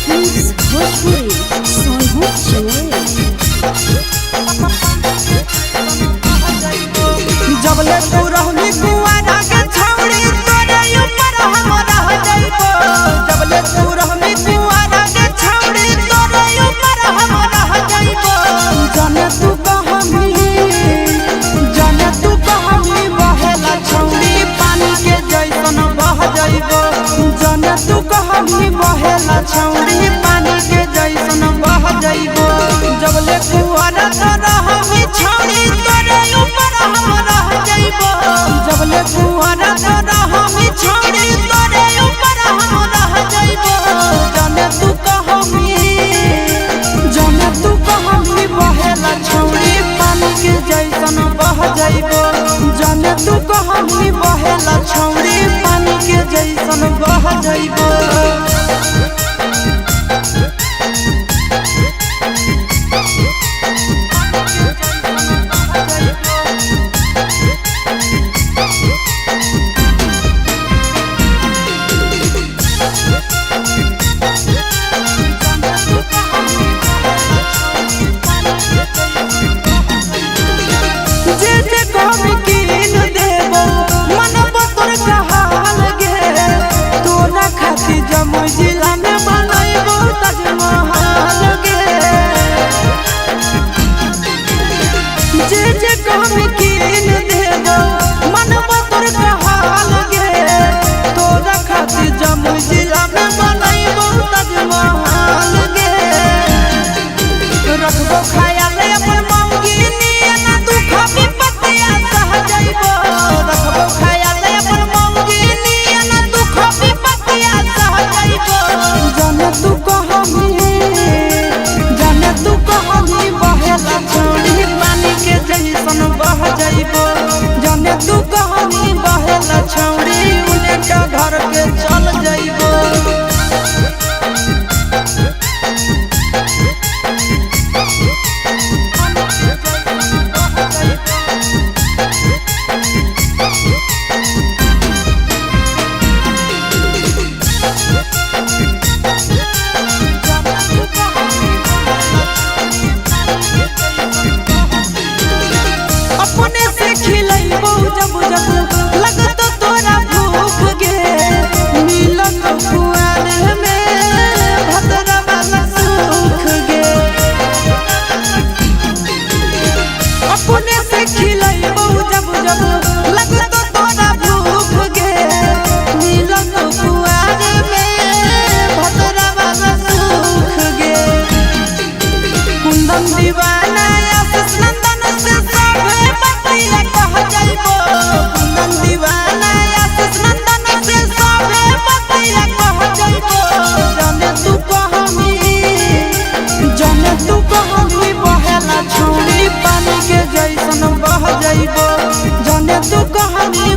Please Bhojpuri Sonhu Chennai। जबले तू रहनी कुआरा के छौड़ी तोरे ऊपर हम रह जाइबो। जबले तू रहनी कुआरा के छौड़ी तोरे ऊपर हम रह जाइबो। जाने तू कहमी बहेला छौड़ी पानी के जैसन बह जाइबो। जाने तू कहमी बहेला छौड़ी पानी के जैसन बह जाइबो। जबले कुआरा तो रहनी छौड़ी तोरे ऊपर हम रह जाइबो। जबले कुआरा तो रहनी छौड़ी तोरे ऊपर हम रह जाइबो। जाने तू कहमी बहेला छौड़ी पानी के जैसन बह जाइबो। जाने तू कहमी बहेला छौड़ी पानी के जैसन बह जाइबो। रखबो ख्याल अपन मौगी नियना दुख विपत्तिया सह जाइबो। रखबो ख्याल अपन मौगी नियना दुख विपत्तिया सह जाइबो। जाने तू कहमी बहेला छौड़ी पानी के जैसन बह जाइबो। जाने तू कहमी बहेला छौड़ी उन्हें का घर के चल जाइबो। अपने से खिलैबो जब जब लगतो तोरा भूख गे। मिलत कुआर में भतरा वाला सुख गे। अपने से खिलैबो जब जब लगतो तोरा भूख गे। मिलत कुआर में भतरा वाला सुख गे। कुंदन दीवाना आशीष नंदन से सबे बतिया कह जाइबो। कुंदन दीवाना आशीष नंदन से सबे बतिया कह जाइबो। जाने तू कहमी बहेला छौड़ी पानी के जैसन बह जाइबो। जाने तू कहमी